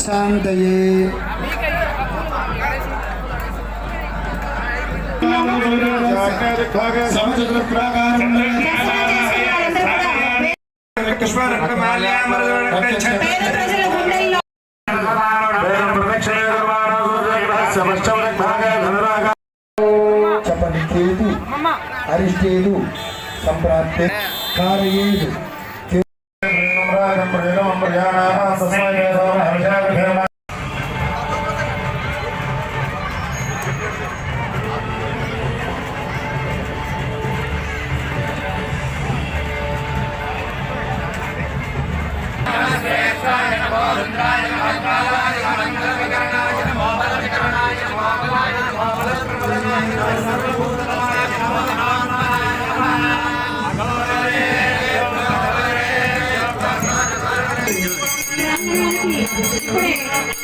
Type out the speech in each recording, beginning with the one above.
शांतये चपनिकेतु अरिष्टेतु संप्राप्ते कारयेतु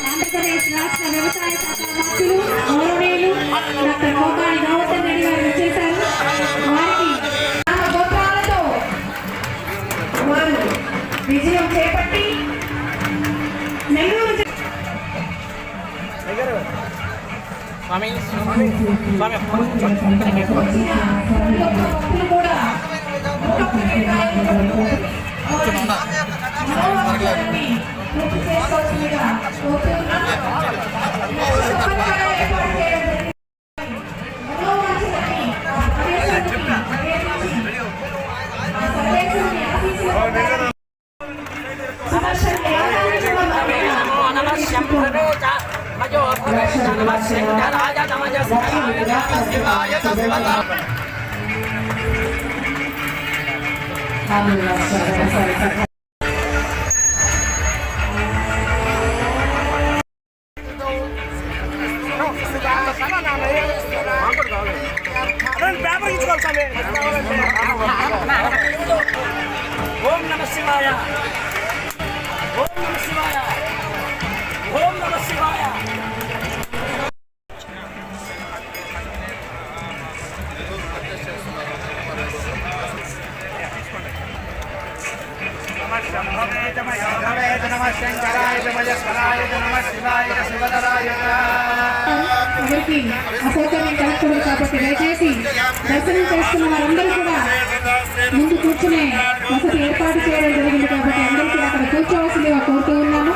ఆంధ్రప్రదేశ్ రాష్ట్ర వ్యవసాయ శాఖ మంత్రులు గౌరవనీయులు డాక్టర్ కోకాడి గోవర్ధన్ రెడ్డి గారు వచ్చేశారు. వారికి గోత్రాలతో వారు విజయం చేపట్టి నెల్లూరు కూడా ఓం నమ శివాయ ఓం నమ శివాయ ఓం నమ శివాయ ఎవరికి అసౌకర్యం కలగకూడదు కాబట్టి దయచేసి దర్శనం చేసుకున్న వారందరూ కూడా ముందు కూర్చునే వసతి ఏర్పాటు చేయడం జరిగింది కాబట్టి అందరూ కూడా అక్కడ కూర్చోవలసిందిగా కోరుతూ ఉన్నాము.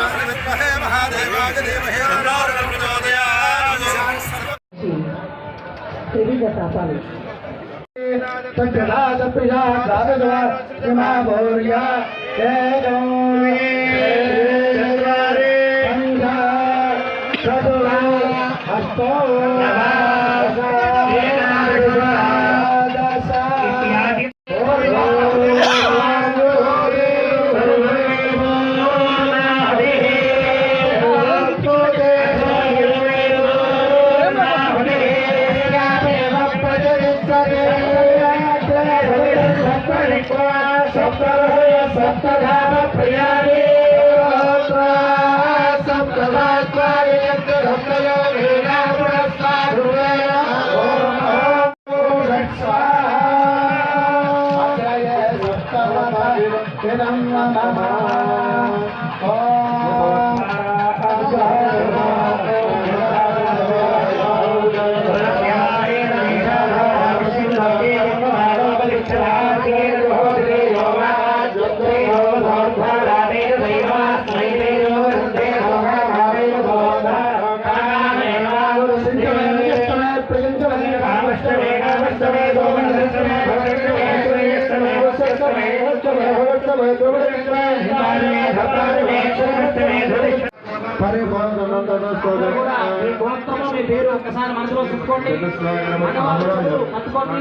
కూడా మీ గోత్రము మీ పేరు ఒక్కసారి మనసులో చెప్పుకోండి. పట్టుకోండి.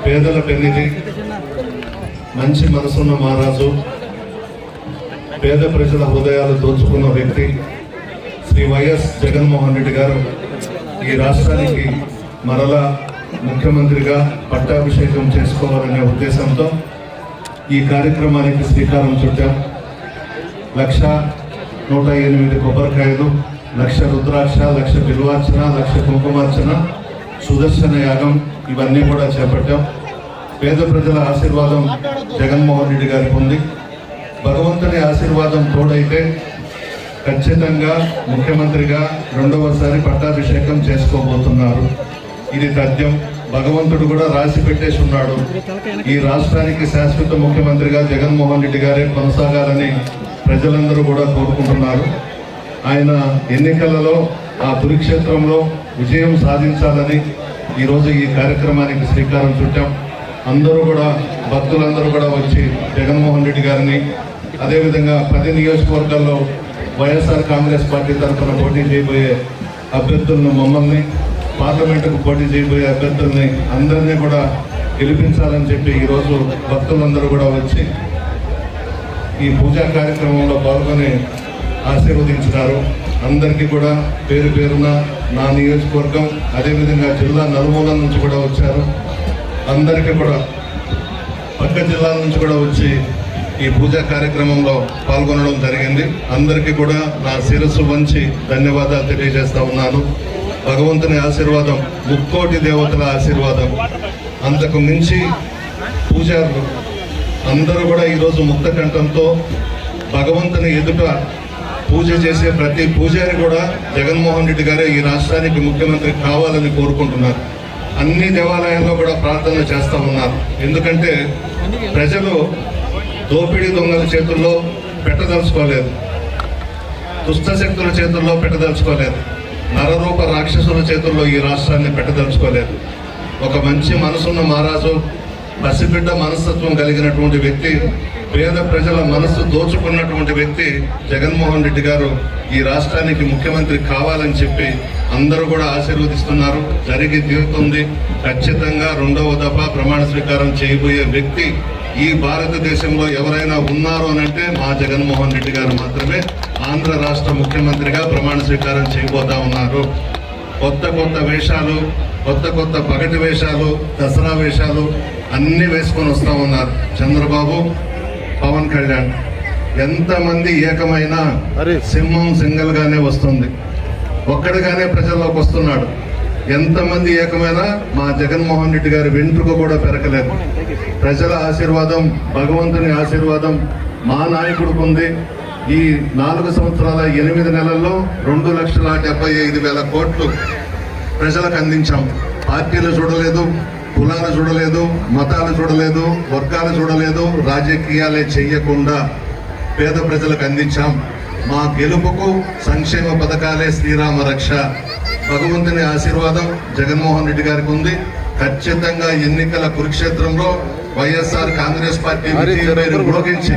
పేదల పెన్నిధి, మంచి మనసున్న మహారాజు, పేద ప్రజల హృదయాలు దోచుకున్న వ్యక్తి శ్రీ వైఎస్ జగన్మోహన్ రెడ్డి గారు ఈ రాష్ట్రానికి మరలా ముఖ్యమంత్రిగా పట్టాభిషేకం చేసుకోవాలనే ఉద్దేశంతో ఈ కార్యక్రమానికి శ్రీకారం చుట్టాం. 1,108 కొబ్బరికాయలు, 1,00,000 రుద్రాక్ష, 1,00,000 బిల్వార్చన, 1,00,000 కుంకుమార్చన, సుదర్శన యాగం ఇవన్నీ కూడా చేపట్టాం. పేద ప్రజల ఆశీర్వాదం జగన్మోహన్ రెడ్డి గారికి ఉంది. భగవంతుని ఆశీర్వాదం తోడైతే ఖచ్చితంగా ముఖ్యమంత్రిగా రెండవసారి పట్టాభిషేకం చేసుకోబోతున్నారు. ఇది తథ్యం. భగవంతుడు కూడా రాసి పెట్టేసి ఉన్నాడు. ఈ రాష్ట్రానికి శాశ్వత ముఖ్యమంత్రిగా జగన్మోహన్ రెడ్డి గారే కొనసాగాలని ప్రజలందరూ కూడా కోరుకుంటున్నారు. ఆయన ఎన్నికలలో ఆ కురుక్షేత్రంలో విజయం సాధించాలని ఈరోజు ఈ కార్యక్రమానికి శ్రీకారం చుట్టాం. అందరూ కూడా భక్తులందరూ కూడా వచ్చి జగన్మోహన్ రెడ్డి గారిని, అదేవిధంగా 10 నియోజకవర్గాల్లో వైఎస్ఆర్ కాంగ్రెస్ పార్టీ తరఫున పోటీ చేయబోయే అభ్యర్థులను, మమ్మల్ని పార్లమెంటుకు పోటీ చేయబోయే అభ్యర్థుల్ని అందరినీ కూడా గెలిపించాలని చెప్పి ఈరోజు భక్తులందరూ కూడా వచ్చి ఈ పూజా కార్యక్రమంలో పాల్గొని ఆశీర్వదించినారు. అందరికీ కూడా పేరు పేరున నా నియోజకవర్గం, అదేవిధంగా జిల్లా నలుమూలల నుంచి కూడా వచ్చారు. అందరికీ కూడా పక్క జిల్లాల నుంచి కూడా వచ్చి ఈ పూజా కార్యక్రమంలో పాల్గొనడం జరిగింది. అందరికీ కూడా నా శిరస్సు వంచి ధన్యవాదాలు తెలియజేస్తా ఉన్నాను. భగవంతుని ఆశీర్వాదం, 3,000,000 దేవతల ఆశీర్వాదం, అంతకు మించి పూజారులు అందరూ కూడా ఈరోజు ముక్త కంఠంతో భగవంతుని ఎదుట పూజ చేసే ప్రతి పూజారి కూడా జగన్మోహన్ రెడ్డి గారే ఈ రాష్ట్రానికి ముఖ్యమంత్రి కావాలని కోరుకుంటున్నారు. అన్ని దేవాలయాల్లో కూడా ప్రార్థనలు చేస్తూ ఉన్నారు. ఎందుకంటే ప్రజలు దోపిడీ దొంగల చేతుల్లో పెట్టదలుచుకోలేదు, దుష్టశక్తుల చేతుల్లో పెట్టదలుచుకోలేదు, నరరూప రాక్షసుల చేతుల్లో ఈ రాష్ట్రాన్ని పెట్టదలుచుకోలేదు. ఒక మంచి మనసున్న మహారాజు, పసిబిడ్డ మనస్తత్వం కలిగినటువంటి వ్యక్తి, పేద ప్రజల మనస్సు దోచుకున్నటువంటి వ్యక్తి జగన్మోహన్ రెడ్డి గారు ఈ రాష్ట్రానికి ముఖ్యమంత్రి కావాలని చెప్పి అందరూ కూడా ఆశీర్వదిస్తున్నారు. జరిగి తీరుతుంది. ఖచ్చితంగా 2వ దఫా ప్రమాణ స్వీకారం చేయబోయే వ్యక్తి ఈ భారతదేశంలో ఎవరైనా ఉన్నారు అనంటే మా జగన్మోహన్ రెడ్డి గారు మాత్రమే ఆంధ్ర రాష్ట్ర ముఖ్యమంత్రిగా ప్రమాణ స్వీకారం చేయబోతా ఉన్నారు. కొత్త కొత్త వేషాలు, కొత్త పగటి వేషాలు, దసరా వేషాలు అన్ని వేసుకొని వస్తూ ఉన్నారు. చంద్రబాబు, పవన్ కళ్యాణ్ ఎంతమంది ఏకమైనా సింహం సింగల్ గానే వస్తుంది, ఒక్కడిగానే ప్రజల్లోకి వస్తున్నాడు. ఎంతమంది ఏకమైనా మా జగన్మోహన్ రెడ్డి గారి వెంట్రుక కూడా పెరగలేదు. ప్రజల ఆశీర్వాదం, భగవంతుని ఆశీర్వాదం మా నాయకుడికి ఉంది. ఈ 4 సంవత్సరాల 8 నెలల్లో 2,75,000 కోట్లు ప్రజలకు అందించాం. పార్టీలు చూడలేదు, కులాలు చూడలేదు, మతాలు చూడలేదు, వర్గాలు చూడలేదు, రాజకీయాలే చెయ్యకుండా పేద ప్రజలకు అందించాం. మా గెలుపుకు సంక్షేమ పథకాలే శ్రీరామ రక్ష. భగవంతుని ఆశీర్వాదం జగన్మోహన్ రెడ్డి గారికి ఉంది. ఖచ్చితంగా ఎన్నికల కురుక్షేత్రంలో వైఎస్ఆర్ కాంగ్రెస్ పార్టీ విజయించి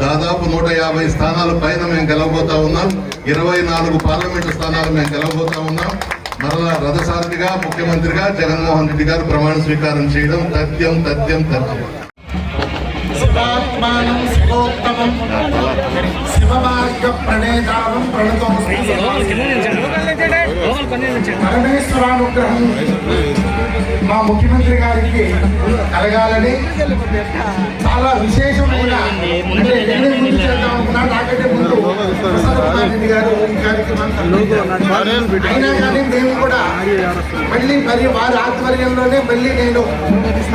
దాదాపు 150 స్థానాల పైన మేము గెలవబోతా ఉన్నాం. 24 పార్లమెంటు స్థానాలు మేము గెలవబోతా ఉన్నాం. మరలా రథసారథిగా ముఖ్యమంత్రిగా జగన్మోహన్ రెడ్డి గారు ప్రమాణ స్వీకారం చేయడం తథ్యం తథ్యం తథ్యం. శివాత్మానం శివోత్తమం శివమార్గ ప్రణేతారం పరమేశ్వరానుగ్రహం మా ముఖ్యమంత్రి గారికి కలగాలని చాలా విశేషమైన అంటే నేను ముందు చేద్దాం అనుకున్నా. నాకంటే ముందు రెడ్డి గారు ఈ కార్యక్రమాన్ని అయినా కానీ మేము కూడా మళ్ళీ వారి ఆధ్వర్యంలోనే మళ్ళీ నేను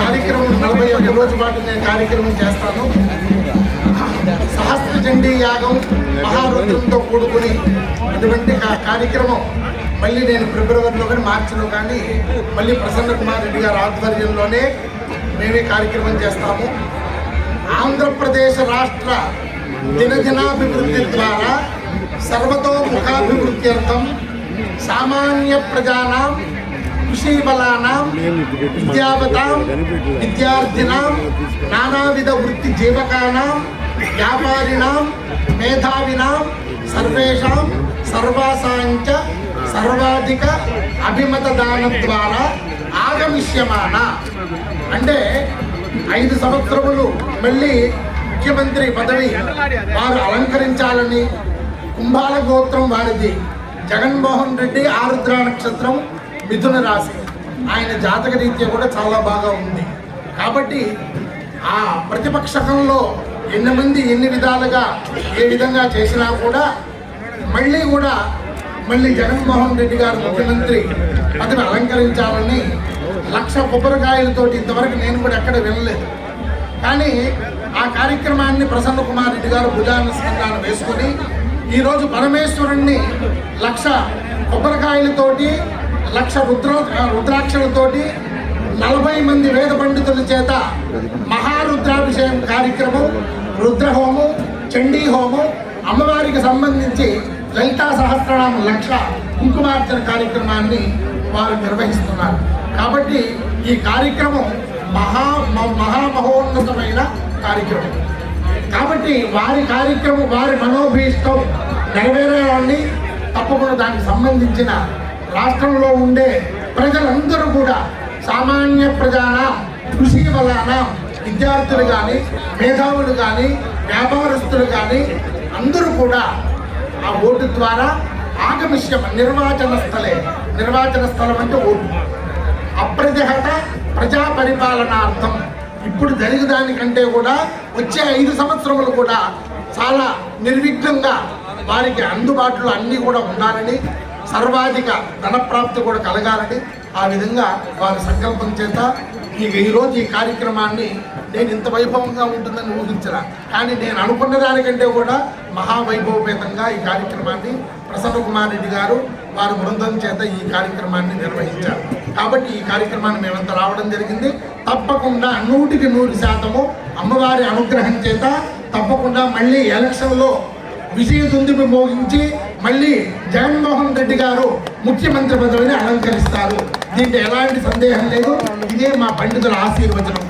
కార్యక్రమం 41 రోజుల పాటు నేను కార్యక్రమం చేస్తాను. మహాచండీ యాగం మహారుద్రంతో కూడుకుని అటువంటి కార్యక్రమం మళ్ళీ నేను ఫిబ్రవరిలో కానీ మార్చిలో కానీ మళ్ళీ ప్రసన్న కుమార్ రెడ్డి గారి ఆధ్వర్యంలోనే మేమే కార్యక్రమం చేస్తాము. ఆంధ్రప్రదేశ్ రాష్ట్ర దినదినాభివృద్ధి ద్వారా సర్వతోముఖాభివృద్ధ్యర్థం సామాన్య ప్రజానాం కృషిబలానాం విద్యావతాం విద్యార్థినాం నానావిధ వృత్తి జీవకానాం వ్యాపారిణాం మేధావినాం సర్వేషాం సర్వాసాంచ సర్వాధిక అభిమతదాన ద్వారా ఆగమిష్యమాన అంటే 5 సంవత్సరములు మళ్ళీ ముఖ్యమంత్రి పదవి వారు అలంకరించాలని కుంభాల గోత్రం వారిది. జగన్మోహన్ రెడ్డి ఆరుద్ర నక్షత్రం మిథున రాశి, ఆయన జాతక రీత్యా కూడా చాలా బాగా ఉంది. కాబట్టి ఆ ప్రతిపక్షకంలో ఎన్ని మంది ఎన్ని విధాలుగా ఏ విధంగా చేసినా కూడా మళ్ళీ జగన్మోహన్ రెడ్డి గారు ముఖ్యమంత్రి పదవి అలంకరించాలని 1,00,000 కొబ్బరికాయలతోటి ఇంతవరకు నేను కూడా ఎక్కడ వినలేదు. కానీ ఆ కార్యక్రమాన్ని ప్రసన్న కుమార్ రెడ్డి గారు భుజాన స్కంధాన్ని వేసుకొని ఈరోజు పరమేశ్వరుణ్ణి 1,00,000 కొబ్బరికాయలతోటి 1,00,000 రుద్రాక్షలతోటి 40 మంది వేద పండితుల చేత మహారుద్రాభిషేకం కార్యక్రమం, రుద్రహోమం, చండీ హోమం, అమ్మవారికి సంబంధించి లలితా సహస్రనామ 1,00,000 కుంకుమార్చన కార్యక్రమాన్ని వారు నిర్వహిస్తున్నారు. కాబట్టి ఈ కార్యక్రమం మహామహోన్నతమైన కార్యక్రమం. కాబట్టి వారి కార్యక్రమం వారి మనోభీష్టం నెరవేరాలని తప్పకుండా దానికి సంబంధించిన రాష్ట్రంలో ఉండే ప్రజలందరూ కూడా సామాన్య ప్రజాన కృషి వలన విద్యార్థులు కానీ మేధావులు కానీ వ్యాపారస్తులు కానీ అందరూ కూడా ఆ ఓటు ద్వారా ఆగమిష్యం నిర్వాచన స్థలం అంటే ఓటు అప్రతిహత ప్రజా పరిపాలనార్థం ఇప్పుడు జరిగేదానికంటే కూడా వచ్చే 5 సంవత్సరములు కూడా చాలా నిర్విఘ్నంగా వారికి అందుబాటులో అన్నీ కూడా ఉండాలని, సర్వాధిక ధనప్రాప్తి కూడా కలగాలని ఆ విధంగా వారి సంకల్పం చేత ఈరోజు ఈ కార్యక్రమాన్ని నేను ఇంత వైభవంగా ఉంటుందని ఊహించరా, కానీ నేను అనుకున్న దానికంటే కూడా మహావైభవపేతంగా ఈ కార్యక్రమాన్ని ప్రసన్న కుమార్ రెడ్డి గారు వారి బృందం చేత ఈ కార్యక్రమాన్ని నిర్వహించారు. కాబట్టి ఈ కార్యక్రమాన్ని మేమంతా రావడం జరిగింది. తప్పకుండా 100% అమ్మవారి అనుగ్రహం చేత తప్పకుండా మళ్ళీ ఎలక్షన్లో విజయదుందుబి మోగించి మళ్ళీ జగన్మోహన్ రెడ్డి గారు ముఖ్యమంత్రి పదవిని అలంకరిస్తారు. దీంట్లో ఎలాంటి సందేహం లేదు. ఇదే మా పండితుల ఆశీర్వచనం.